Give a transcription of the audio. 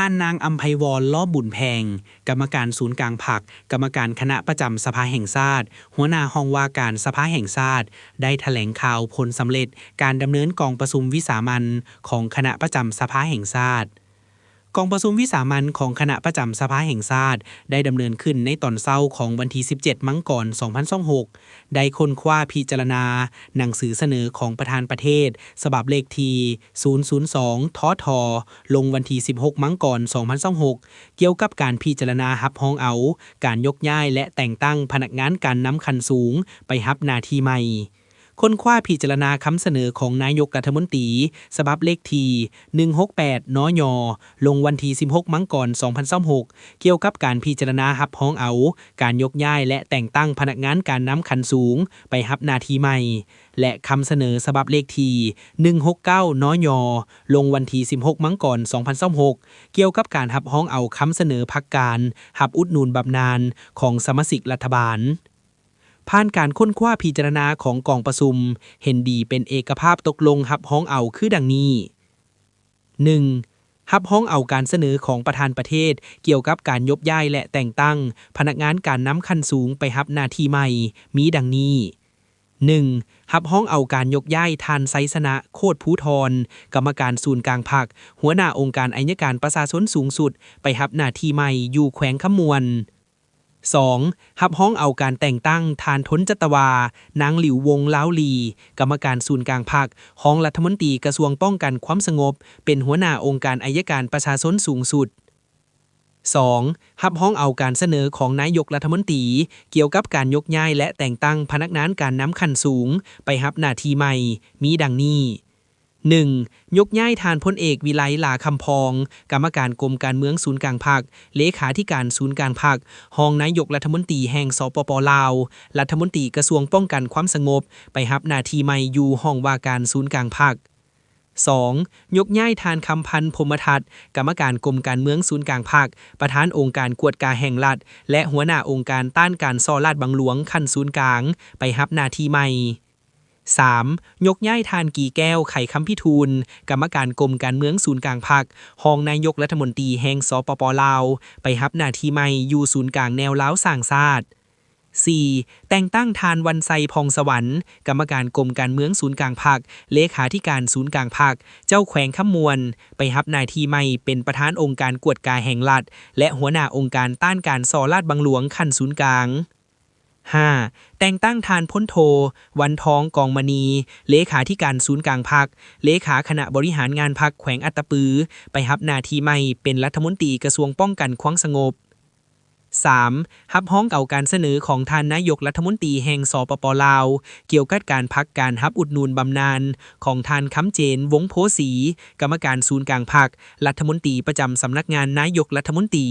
ท่านนางอัมไพวรล้อบุญแพงกรรมการศูนย์กลางผักกรรมการคณะประจำสภาแห่งชาติหัวหน้าห้องว่าการสภาแห่งชาติได้แถลงข่าวผลสำเร็จการดำเนินกองประชุมวิสามัญของคณะประจำสภาแห่งชาติกองประชุมวิสามัญของคณะประจำสภาแห่งชาติได้ดำเนินขึ้นในตอนเช้าของวันที่17มังกร2026ได้ค้นคว้าพิจารณาหนังสือเสนอของประธานประเทศฉบับเลขที่002ททลงวันที่16มังกร2026เกี่ยวกับการพิจารณารับรองเอาการยกย้ายและแต่งตั้งพนักงานการนำขั้นสูงไปรับหน้าที่ใหม่ค้นคว้าพิจารณาคำเสนอของนายกรัฐมนตรีฉบับเลขที่168นยลงวันที่16มังกร2026เกี่ยวกับการพิจารณารับรองเอาการยกย้ายและแต่งตั้งพนักงานการนำขั้นสูงไปรับหน้าที่ใหม่และคำเสนอฉบับเลขที่169นยลงวันที่16มังกร2026เกี่ยวกับการรับรองเอาคำเสนอพรรคการรับอุดหนุนบำนาญของสมาชิกรัฐบาลผ่านการค้นคว้าพิจารณาของกองประชุมเห็นดีเป็นเอกภาพตกลงรับรองเอาคือดังนี้ 1. รับรองเอาการเสนอของประธานประเทศเกี่ยวกับการยกย้ายและแต่งตั้งพนักงานการนำขั้นสูงไปรับหน้าที่ใหม่มีดังนี้ 1. รับรองเอาการยกย้ายท่านไซสนะโคตรภูทรกรรมการศูนย์กลางพรรคหัวหน้าองค์การอัยการประชาชนสูงสุดไปรับหน้าที่ใหม่อยู่แขวงขมวน 2. รับรองเอาการแต่งตั้งทานทนจัตวานางหลิววงล้าวลีกรรมการศูนย์กลางพรรครองรัฐมนตรีกระทรวงป้องกันความสงบเป็นหัวหน้าองค์การอัยการประชาชนสูงสุด 2. รับรองเอาการเสนอของนายกรัฐมนตรีเกี่ยวกับการยกย้ายและแต่งตั้งพนักงานการนำขั้นสูงไปรับหน้าที่ใหม่มีดังนี้ 1. ยกย้ายทานพลเอกวิไลลาคำพองกรรมการกรมการเมืองศูนย์กลางพรรคเลขาธิการศูนย์กลางพรรครองนายกรัฐมนตรีแห่งสปป.ลาวรัฐมนตรีกระทรวงป้องกันความสงบไปรับหน้าที่ใหม่อยู่ห้องว่าการศูนย์กลางพรรค 2. ยกย้ายทานคำพันธ์พรหมทัศน์กรรมการกรมการเมืองศูนย์กลางภาคประธานองค์การกวดกาแห่งรัฐและหัวหน้าองค์การต้านการซ่อลาดบังหลวงขั้นศูนย์กลางไปรับหน้าที่ใหม่ 3. ยกย้ายทานกี่แก้วไขคำพิทูลกรรมการกรมการเมืองศูนย์กลางภาครองนายกรัฐมนตรีแห่งสปป.ลาวไปรับหน้าที่ใหม่อยู่ศูนย์กลางแนวล้าวสร้างชาติ 4. แต่งตั้งทานวันไซพองสวรรค์กรรมการกรมการเมืองศูนย์กลางภาคเลขาธิการศูนย์กลางภาคเจ้าแขวงขมวนไปรับหน้าที่ใหม่เป็นประธานองค์การกวดกาแห่งรัฐและหัวหน้าองค์การต้านการซ่อลาดบังหลวงขั้นศูนย์กลาง 5. แต่งตั้งทานพ้นโทวันทองกองมณีเลขาธิการศูนย์กลางพรรคเลขาคณะบริหารงานพรรคแขวงอัตตปือไปรับหน้าที่ใหม่เป็นรัฐมนตรีกระทรวงป้องกันความสงบ 3. รับรองเอาการเสนอของท่านนายกรัฐมนตรีแห่งสปป.ลาวเกี่ยวกับการพักการรับอุดหนุนบำนาญของท่านคำเจนวงศ์โพสีกรรมการศูนย์กลางพรรครัฐมนตรีประจำสำนักงานนายกรัฐมนตรี